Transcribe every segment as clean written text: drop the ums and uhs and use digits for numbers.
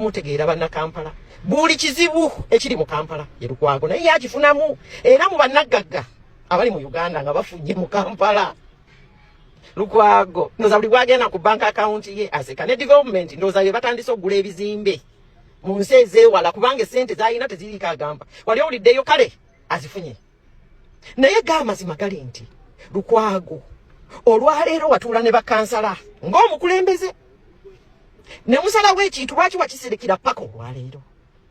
mutegeera banna Kampala buli kizibu ekiri mu Kampala ye Lukwago naye yakifunamu era mu bannagagga abali mu Uganda nga bafunye mu Kampala Lukwago ndoza buli bwagenda ku bank account ye aseka ne development ndoza ye batandise okugula ebizimbe mu nsi ezeewala kubanga sente zayina teziri kagamba wali oliddeyo kale azifunye naye g'amazima gali nti Lukwago olwaleero watuula ne bakansala ng'omukulembeze ne musala w'ekintu lwaki wakisirikira paka olwaleero.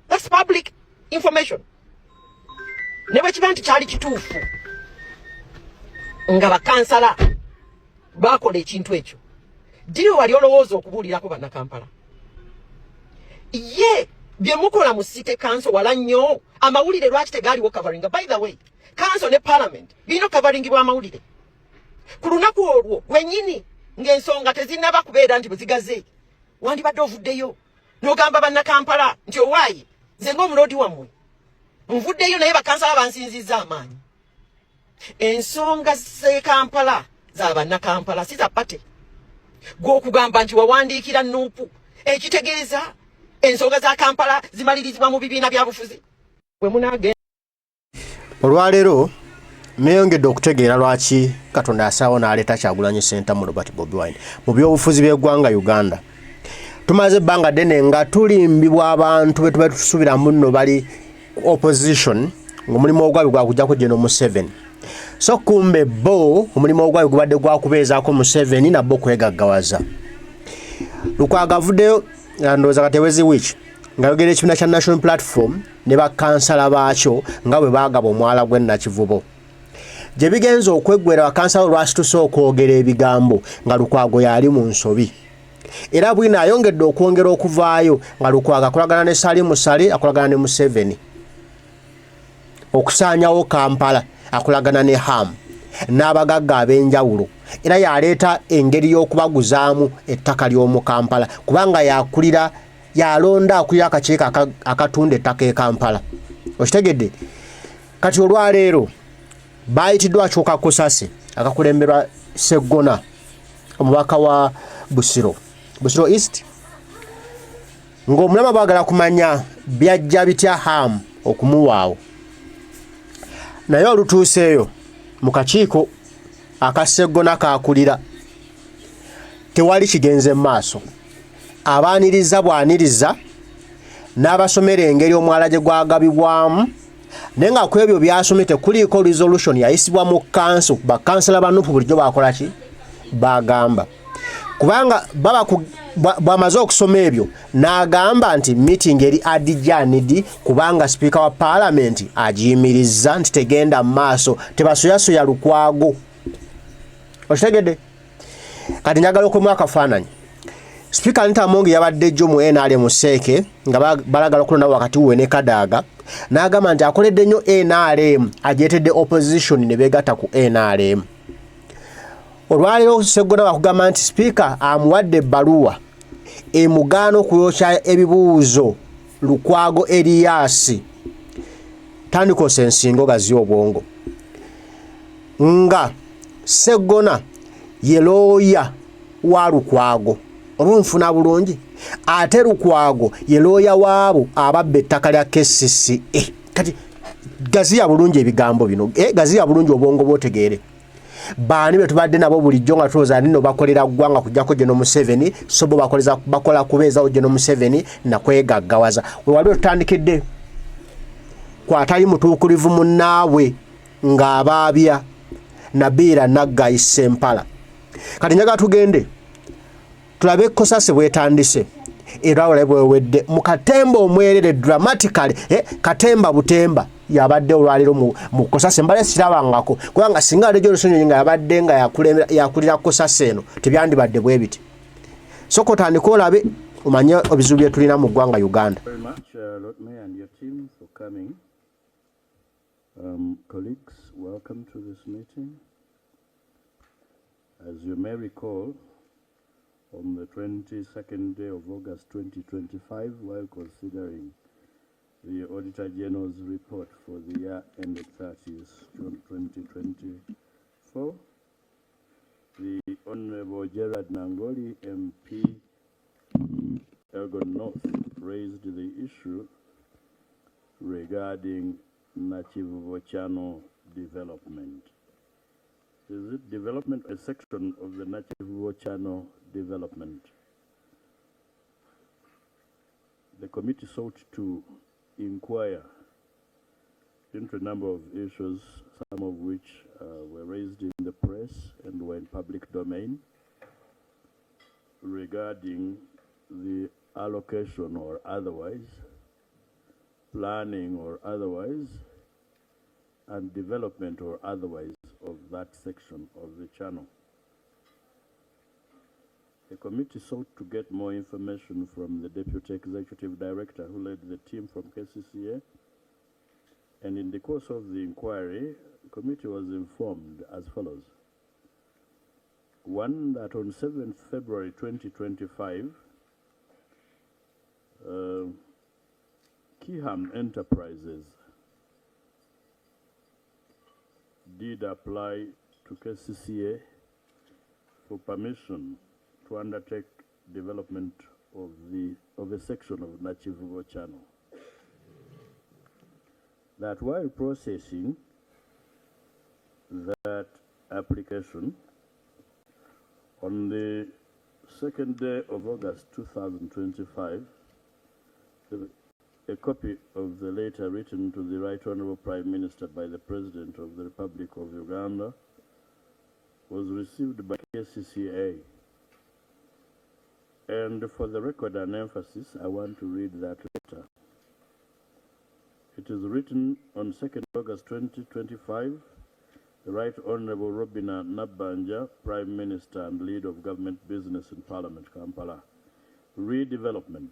That's public information. Ne bwe kiba nti kyali kituufu nga bakansala bakola ekintu ekyo diri wali olowooza okubuulirako banna Kampala ye bye mukola mu City Council wala nnyo amawulire lwaki tegaaliwo covering. By the way, council ne parliament birina covering bw'amawulire ku lunaku olwo lwennyini ng'ensonga tezinnaba kubeera nti buzigaze wandibadde ovuddeyo n'ogamba banna Kampala nti owaayi nze ng'omuloodi wammwe nvuddeyo naye bakansala bansinzizza amaanyi. Ensonga z'e Kampala za banna Kampala si za pate gw'okugamba nti wawandiikira Nuupu ekitegeeza ensonga za Kampala zimalirizibwa mu bibiina byabufuzi bwe munaagenda. Olwaleero neyongedde okutegeera lwaki Katonda yasaawo n'aleeta Kyagulanyi Center mu Robert Bobi Wine mu by'obufuzi by'eggwanga Uganda. Tumaze ebbanga ddene nga tulimbibwa abantu be tuba tusuubiramu nno bali opposition ng'omulimu ogwabwe gwakujjako General Museveni. So kumbe bo omulimu ogwabwe gubadde gwakubeezaako Museveni nabbo kwegaggawaza. Lukwago avuddeyo ndowooza katewezi wiki ng'ayogera ekibiina kya National Platform ne bakansala baakyo nga bwe baagaba omwala gwe Nakivubo. Gye bigenza okweggwera bakansala olwasituse okwogera ebigambo nga Lukwago yali mu nsobi. Era bwina ayongedde okwongera okuvaayo nga Lukwago akolagana ne Salimu Sale akolagana ne Museveni. Okusaanyawo Kampala akolagana ne Ham n'abagagga ab'enjawulo. Era yaleeta engeri y'okubaguzaamu ettaka ly'omu Kampala kubanga yakulira yalonda akulira akakiiko akatunda ettaka e Kampala. Okitegedde? Kati olwaleero baayitiddwa akyuka Cosase akakulemberwa Ssegona omubaka wa Busiro East ng'omulama baagala kumanya byajja bitya Ham okumuwaawo. Naye olutuuseeyo mu kakiiko aka Ssegona kaakulira tewali kigenze mu maaso. Abaaniriza bwaniriza n'abasomera engeri omwala gye gwagabibwamu naye nga ku ebyo byasomye tekuliiko resolution yayisibwa mu kanso bakansala ba Nuupu bulijjo bakola ki bagamba kubanga bw'amaze okusoma ebyo n'agamba nti meeting eri adijjanidi kubanga speaker wa parliament agiyimirizza nti tegenda mu maaso tebasoyasoya Lukwago. Okitegedde? Kati njagala okwemu akafaananyi. Speaker Amongo yabadde jjo mu NRM Seeke nga balagala okulonda wakati we ne Kadaaga n'agamba nti akoledde nnyo NRM ajeetedde opposition ne beegatta ku NRM. Olwaleero Ssegona bakugamba nti Speaker amuwadde ebbaluwa emugaana okuyokya ebibuuzo Lukwago Erias tandikose ensingo gazi obwongo nga Ssegona ye looya wa Lukwago olunfuna bulungi ate Lukwago ye looya waabo ababba ettaka lya KCCA. Kati gaziya bulungi ebigambo bino gaziya bulungi obwongo bwotegeere baani be tubadde nabo bulijjo nga tulowooza nino bakolera ggwanga kujjako General Museveni so bo bakola kubeezawo General Museveni nakwegaggawaza. Wewali otutandikidde kwatali mutuukirivu munnaabwe ng'abaabya Nabiira Naggayi Ssempala. Kati njagala tugende tulabe Cosase bwetandise era olabye bwewedde mu Katemba omwerere dramatically Katemba butemba yabadde olwaliro mu Cosase mbale sirabangako kubanga singa lejo lusonyo nga yabadde nga yakulira Cosase eno tebyandibadde bwe biti. Soko tandika olabe omanye obizibu bye tulina mu ggwanga Uganda. Very much, Lord Mayor and your team for coming. Colleagues, welcome to this meeting. As you may recall, on the 22nd day of August 2025, while considering the Auditor General's report for the year ended 30th June 2024, the Honorable Gerard Nangoli, MP, Elgon North raised the issue regarding Nachivubo Channel development. Is it development, a section of the Nachivubo Channel development? The committee sought to inquire into a number of issues, some of which were raised in the press and were in public domain, regarding the allocation or otherwise, planning or otherwise, and development or otherwise of that section of the channel. The committee sought to get more information from the Deputy Executive Director who led the team from KCCA, and in the course of the inquiry, the committee was informed as follows. One, that on 7th February 2025, Kiham Enterprises did apply to KCCA for permission to undertake development of a section of Nachivubo Channel. That while processing that application, on the 2nd day of August 2025, a copy of the letter written to the Right Honorable Prime Minister by the President of the Republic of Uganda was received by KCCA. And for the record and emphasis, I want to read that letter. It is written on 2nd August 2025, the Right Honorable Robina Nabanja, Prime Minister and Lead of Government Business in Parliament, Kampala. Redevelopment.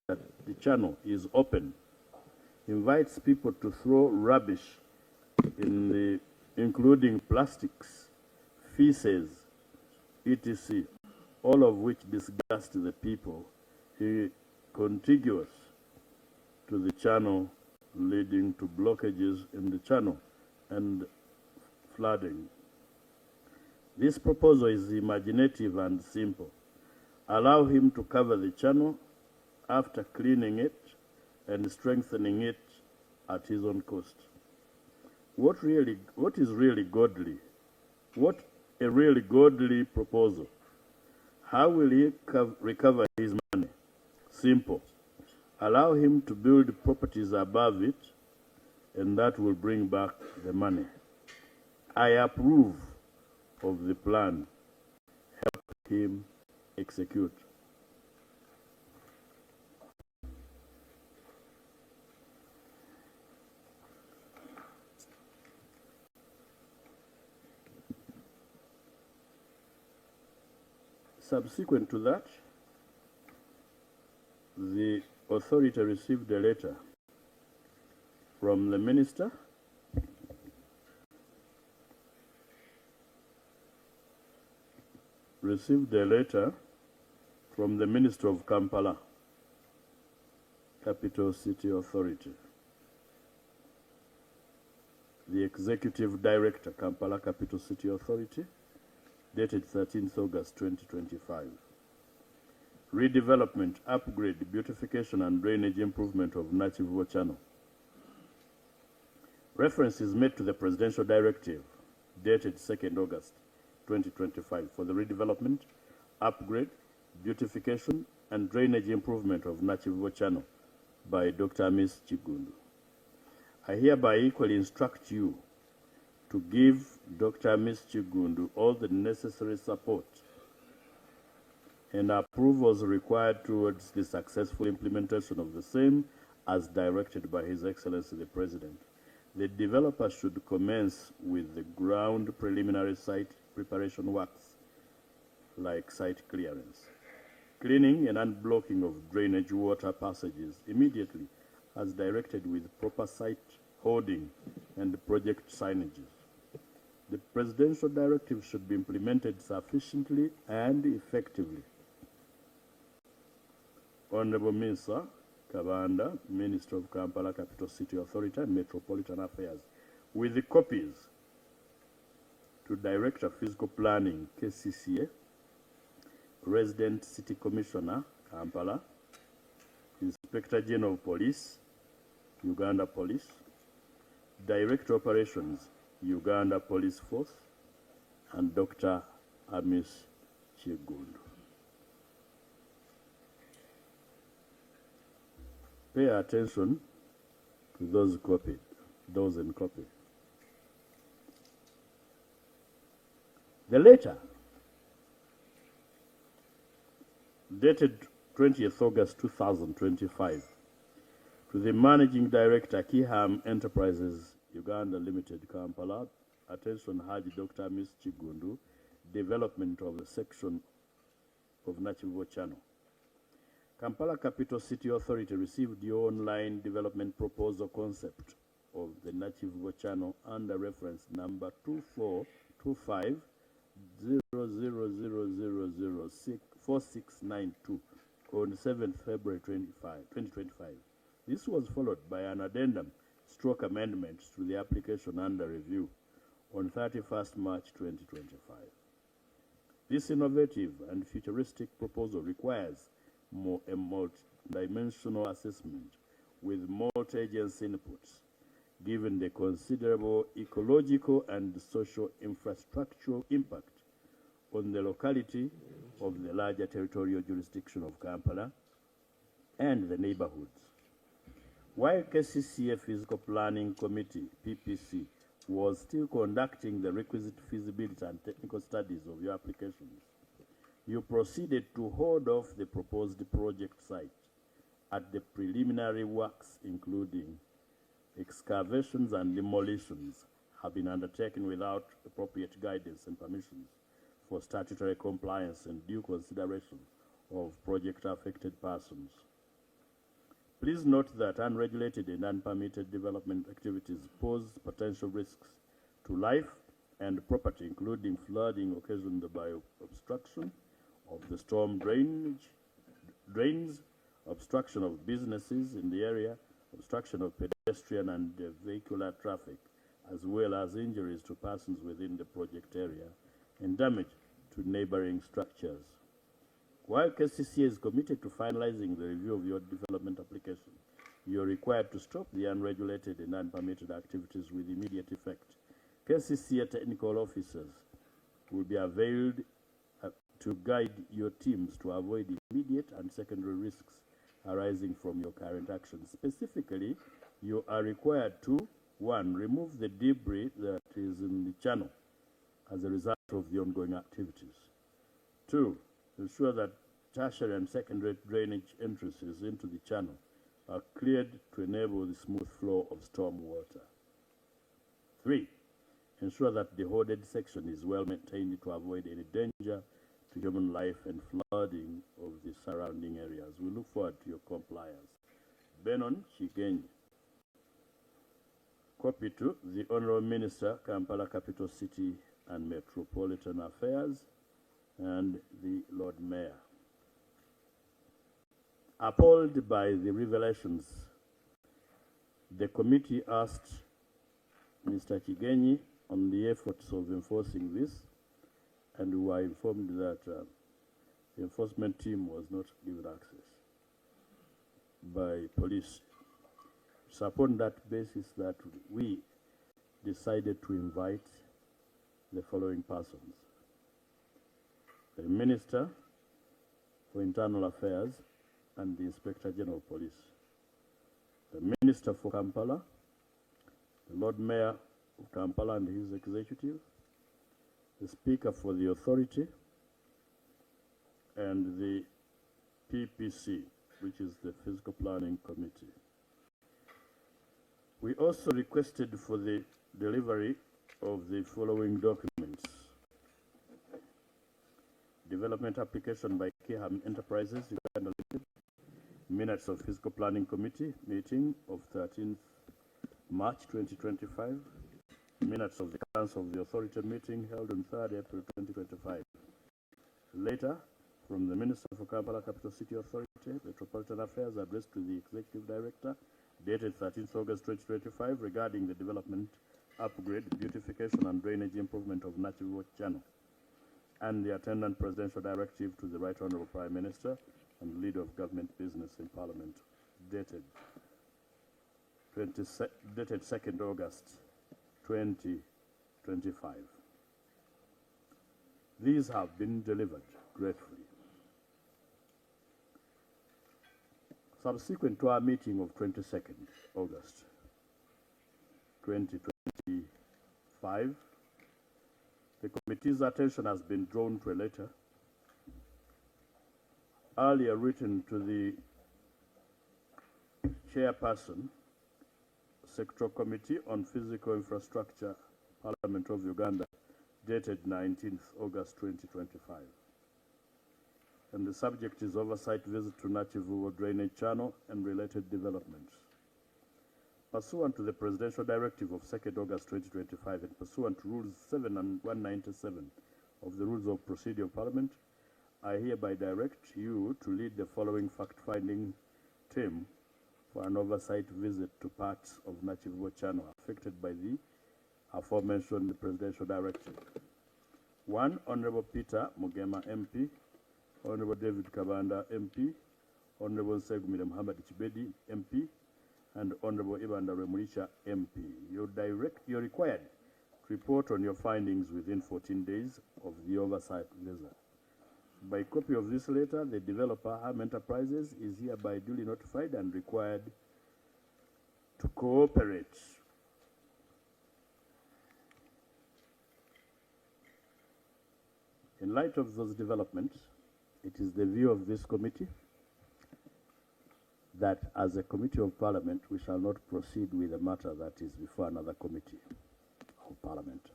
That the channel is open, invites people to throw rubbish including plastics, feces, etc., all of which disgust the people contiguous to the channel, leading to blockages in the channel and flooding. This proposal is imaginative and simple. Allow him to cover the channel after cleaning it and strengthening it at his own cost. What is really godly? What a really godly proposal. How will he recover his money? Simple. Allow him to build properties above it, and that will bring back the money. I approve of the plan. Help him execute. Subsequent to that, the authority received a letter from the minister of Kampala, Capital City Authority. The Executive Director, Kampala Capital City Authority, dated 13th August 2025. Redevelopment, upgrade, beautification and drainage improvement of Nachivubo Channel. Reference is made to the Presidential Directive, dated 2nd August 2025, for the redevelopment, upgrade, beautification and drainage improvement of Nachivubo Channel by Dr. Miss Chigundu. I hereby equally instruct you to give Dr. Miss Chigundu all the necessary support and approvals required towards the successful implementation of the same as directed by His Excellency the President. The developer should commence with the ground preliminary site preparation works, like site clearance, cleaning and unblocking of drainage water passages immediately as directed with proper site holding and project signages. The Presidential Directive should be implemented sufficiently and effectively. Honorable Minister, Kabanda, Minister of Kampala Capital City Authority and Metropolitan Affairs, with the copies to Director Physical Planning, KCCA, Resident City Commissioner, Kampala, Inspector General of Police, Uganda Police, Director Operations, Uganda Police Force, and Dr. Amis Chigundu. Pay attention to those copied, those in copy. The letter, dated 20th August 2025, to the Managing Director, Kiham Enterprises Uganda Limited, Kampala, attention Haji Dr. Miss Chigundu, development of the section of Nachivo Channel. Kampala Capital City Authority received the online development proposal concept of the Nachivo Channel under reference number 2425 0000064692 on 7th February 2025. This was followed by an addendum stroke amendment to the application under review on 31st March 2025. This innovative and futuristic proposal requires a multi-dimensional assessment with multi-agency inputs, given the considerable ecological and social infrastructural impact on the locality of the larger territorial jurisdiction of Kampala and the neighborhoods. While KCCA Physical Planning Committee, PPC, was still conducting the requisite feasibility and technical studies of your applications, you proceeded to hold off the proposed project site at the preliminary works, including excavations and demolitions, have been undertaken without appropriate guidance and permissions for statutory compliance and due consideration of project-affected persons. Please note that unregulated and unpermitted development activities pose potential risks to life and property, including flooding occasioned by obstruction of the storm drains, obstruction of businesses in the area, obstruction of pedestrian and vehicular traffic, as well as injuries to persons within the project area and damage to neighboring structures. While KCCA is committed to finalizing the review of your development application, you are required to stop the unregulated and unpermitted activities with immediate effect. KCCA technical officers will be availed to guide your teams to avoid immediate and secondary risks arising from your current actions. Specifically, you are required to, 1, remove the debris that is in the channel as a result of the ongoing activities. 2, ensure that tertiary and secondary drainage entrances into the channel are cleared to enable the smooth flow of storm water. 3, ensure that the hoarded section is well maintained to avoid any danger to human life and flooding of the surrounding areas. We look forward to your compliance. Benon Chigenyi. Copy to the Honorable Minister, Kampala Capital City and Metropolitan Affairs, and the Lord Mayor. Appalled by the revelations, the committee asked Mr. Chigenyi on the efforts of enforcing this, and we were informed that the enforcement team was not given access by police. It's upon that basis that we decided to invite the following persons: the Minister for Internal Affairs and the Inspector General of Police, the Minister for Kampala, the Lord Mayor of Kampala and his executive, the Speaker for the authority, and the PPC, which is the Physical Planning Committee. We also requested for the delivery of the following documents: development application by Kiham Enterprises, Uganda Limited, minutes of Physical Planning Committee meeting of 13th March 2025, minutes of the Council of the Authority meeting held on 3rd April 2025. Later, From the Minister for Kampala Capital City Authority, Metropolitan Affairs, addressed to the Executive Director, dated 13th August 2025, regarding the development, upgrade, beautification, and drainage improvement of Natural Channel, and the attendant presidential directive to the Right Honourable Prime Minister and Leader of Government Business in Parliament, dated 2nd August 2025. These have been delivered gratefully. Subsequent to our meeting of 22nd August 2025, the committee's attention has been drawn to a letter earlier written to the chairperson, Sectoral Committee on Physical Infrastructure, Parliament of Uganda, dated 19th August 2025. And the subject is oversight visit to Nachivuo Drainage Channel and related developments. Pursuant to the Presidential Directive of 2nd August 2025 and pursuant to Rules 7 and 197 of the Rules of Procedure of Parliament, I hereby direct you to lead the following fact-finding team for an oversight visit to parts of Nachivuo Channel affected by the aforementioned Presidential Directive. 1. Honorable Peter Mugema MP, Honorable David Kabanda MP, Honorable Ssegona Muhammad Chibedi MP, and Honorable Ibanda Remulicha MP. You're required to report on your findings within 14 days of the oversight visit. By copy of this letter, the developer, Ham Enterprises, is hereby duly notified and required to cooperate. In light of those developments, it is the view of this committee that as a committee of Parliament, we shall not proceed with a matter that is before another committee of Parliament.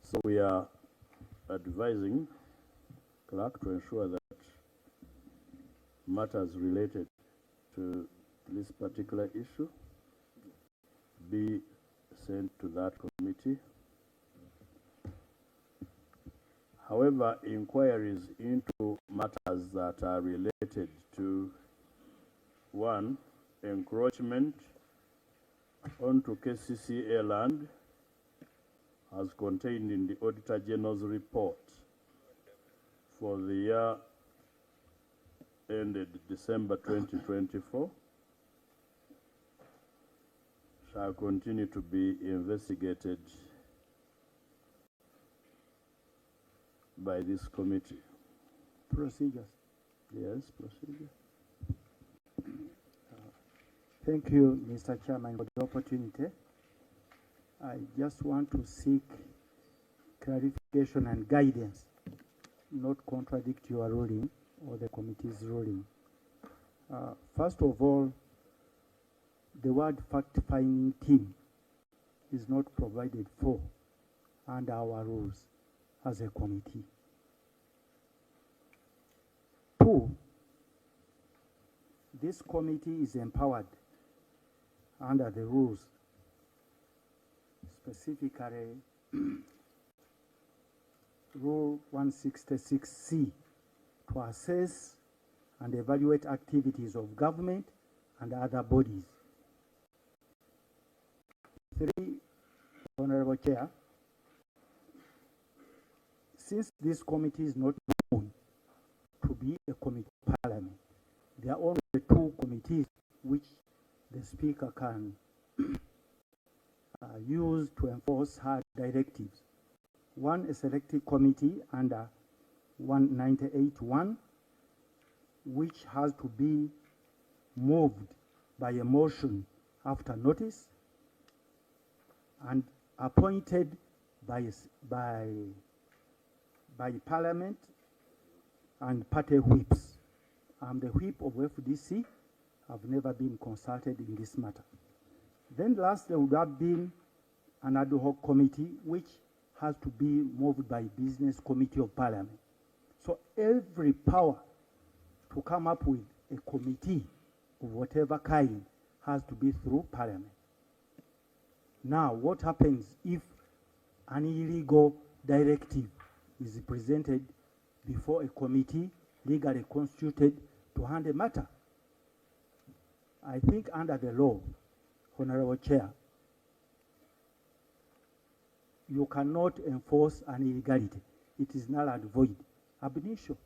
So we are advising clerk to ensure that matters related to this particular issue be sent to that committee. However, inquiries into matters that are related to 1. Encroachment onto KCCA land as contained in the Auditor General's report for the year ended December 2024 shall continue to be investigated by this committee. Procedures. Yes, procedure. Thank you, Mr. Chairman, for the opportunity. I just want to seek clarification and guidance, not contradict your ruling or the committee's ruling. First of all, the word fact-finding team is not provided for under our rules as a committee. 2, this committee is empowered under the rules, specifically Rule 166C, to assess and evaluate activities of government and other bodies. 3, Honorable Chair, since this committee is not known to be a committee of Parliament, there are only 2 committees which the Speaker can use to enforce her directives. 1, a selective committee under 198(1), which has to be moved by a motion after notice and appointed by Parliament and party whips. I'm the whip of FDC. I've never been consulted in this matter. Then last, there would have been an ad hoc committee which has to be moved by Business Committee of Parliament. So every power to come up with a committee of whatever kind has to be through Parliament. Now, what happens if an illegal directive is presented before a committee legally constituted to handle matter. I think under the law, Honorable Chair, you cannot enforce an illegality. It is null and void, ab initio.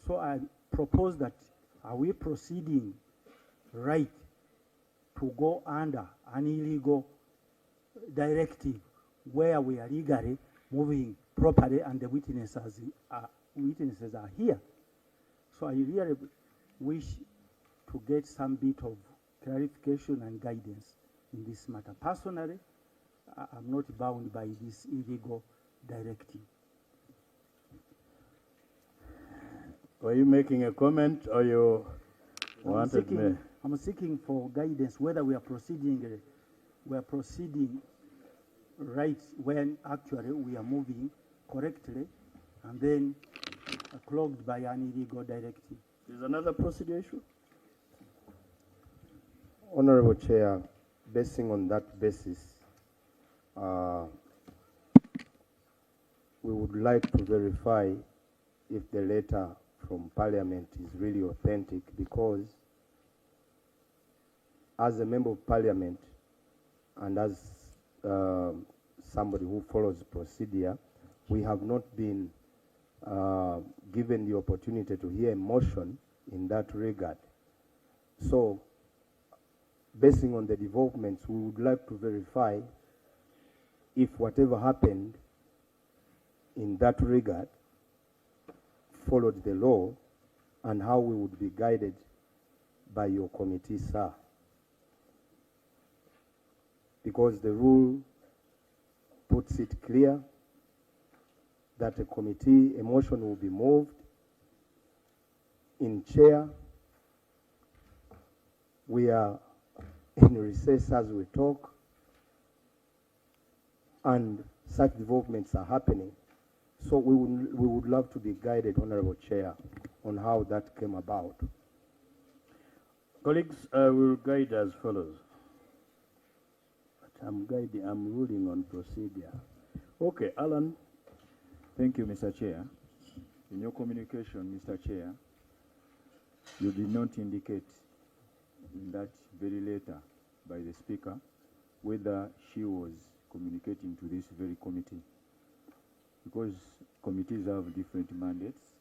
So I propose that, are we proceeding right to go under an illegal directive where we are legally moving properly and the witnesses are here? So I really wish to get some bit of clarification and guidance in this matter. Personally, I'm not bound by this illegal directive. Were you making a comment or you wanted me? I'm seeking for guidance whether we are proceeding right when actually we are moving correctly and then clogged by an illegal directive. Is another procedure issue? Honorable Chair, basing on that basis, we would like to verify if the letter from Parliament is really authentic, because as a member of Parliament and as somebody who follows procedure, we have not been given the opportunity to hear a motion in that regard. So, basing on the developments, we would like to verify if whatever happened in that regard followed the law and how we would be guided by your committee, sir. Because the rule puts it clear that a committee, a motion will be moved in chair. We are in recess as we talk, and such developments are happening. So we would love to be guided, Honorable Chair, on how that came about. Colleagues, I will guide as follows. But I'm ruling on procedure. Okay, Alan. Thank you, Mr. Chair. In your communication, Mr. Chair, you did not indicate in that very letter by the Speaker whether she was communicating to this very committee, because committees have different mandates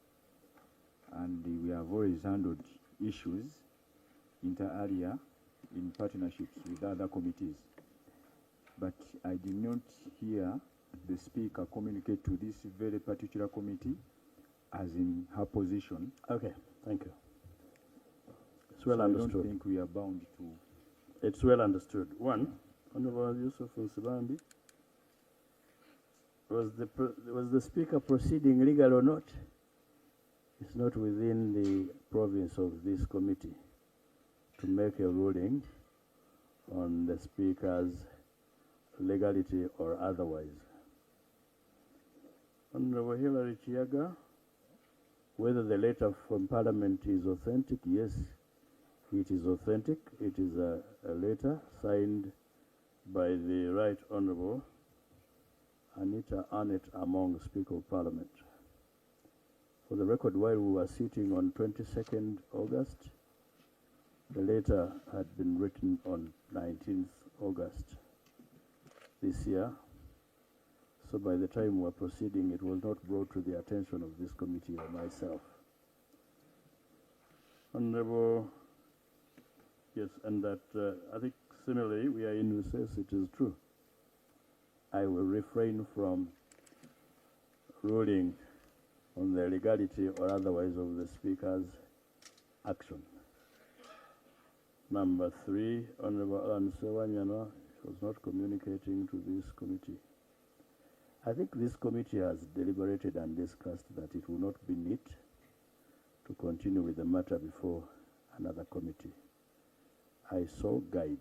and we have always handled issues inter alia in partnerships with other committees. But I did not hear the Speaker communicate to this very particular committee as in her position. Okay, thank you. It's well So understood. I don't think we are bound to. It's well understood. One, Honorable Yusuf Nsibambi, was the Speaker proceeding legal or not? It's not within the province of this committee to make a ruling on the Speaker's legality or otherwise. Honorable Hilary Chiaga, whether the letter from Parliament is authentic, yes, it is authentic. It is a letter signed by the Right Honorable Anita Annette Amongo, Speaker of Parliament. For the record, while we were sitting on 22nd August, the letter had been written on 19th August this year. So by the time we were proceeding, it was not brought to the attention of this committee or myself. Honorable, yes, and that I think similarly we are in recess, it is true. I will refrain from ruling on the legality or otherwise of the Speaker's action. Number 3, Honorable Alan Sewanyana was not communicating to this committee. I think this committee has deliberated and discussed that it will not be neat to continue with the matter before another committee. I so guide.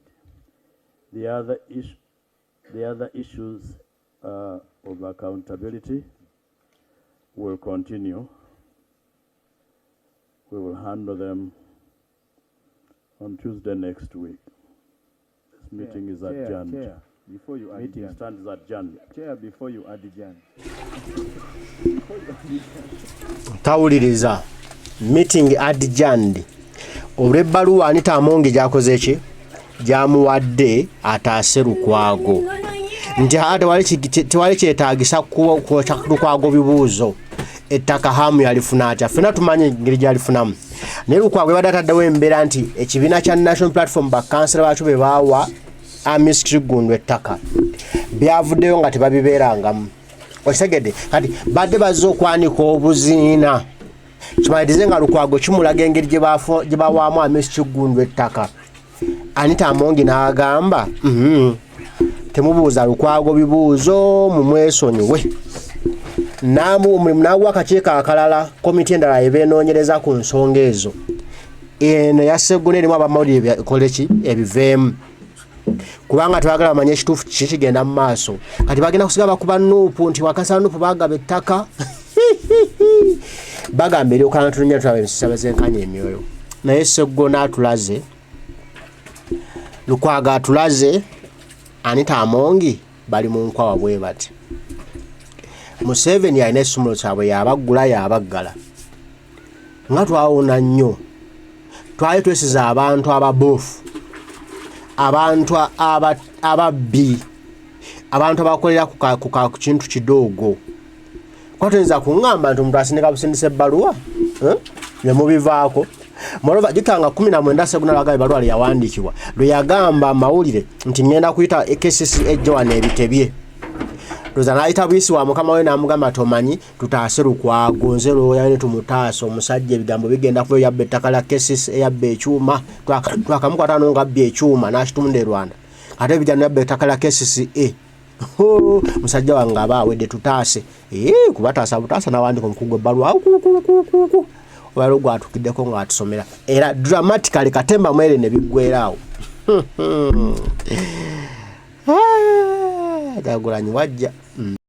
The other issues of accountability will continue. We will handle them on Tuesday next week. This meeting is adjourned. Chair, Before you Meeting adjourn. stands adjourned. Chair, before you adjourn. Tawuliriza. Meeting adjourned. Olw'ebbaluwa Anita Amongo gyakoze ki? Gyamuwadde ataase Lukwago. Nti ate tewali kyetaagisa kwokya Lukwago bibuuzo. Ettaka hamu yalifuna atya. Ffenna tumanyi engeri gyalifunamu. Naye Lukwago yabadde ataddewo embeera nti ekibiina kya National Platform bakansala baakyo be baawa Amiss Kigundu ettaka byavuddeyo nga tebabibeerangamu. Okitegedde kati badde bazze okwanika obuziina kimanyirize nga Lukwago kimulaga engeri gye bawaamu Amiss Kigundu ettaka. Anita Amongo n'agamba temubuuza Lukwago bibuuzo mumwesonyiwe. Omulimu n'agwa akakiiko akalala komiti endala ebenoonyereza ku nsonga ezo. Eno ya Ssegona erimu abamawulire ekoleki ebiveemu. Kubanga tebagala bamanye ekituufu kiki kigenda mu maaso. Kati bagenda kusiga bakuba Nuupu nti wakasa Nuupu bagaba ettaka. Bagamba eri okala tulinya tulaba emisisa bazenkanya emyoyo. Naye Ssegona atulaze, Lukwago atulaze, Anita Amongo bali mu nkwawa bwe bati. Museveni alina essomero kyabwe yabaggula yabaggala. Nga twawona nnyo. Twali twesiza abantu ababoofu. Abantu ababbi. Abantu abakolera ku kintu kidoogo. Kwatuyinza kuŋŋamba nti omuntu asindika busindisa ebbaluwa ne mubivaako. Moreover jikanga 19 Ssegona lwagaba ebbaluwa yawandiikibwa lwe yagamba amawulire nti ngenda kuyita ekesisi ejjowana ebitebye. Loza naayita buyisi wa mukama we n'amugamba tomanyi tutaase Lukwago nze lwoya ne tumutaasa omusajja ebigambo bigenda kuba yabba ettaka lya kesisi eyabba ekyuma twakamukwata nga abba ekyuma n'akitunda e Rwanda ate ebijjano yabba ettaka lya kesisi musajja wange aba awedde tutaase kubataasa butaasa n'awandika omukugu ebbaluwa olwalo gwatukiddeko ng'atusomera era dramatically Katemba mwere ne biggweeraawo. Jagulanyi wajja.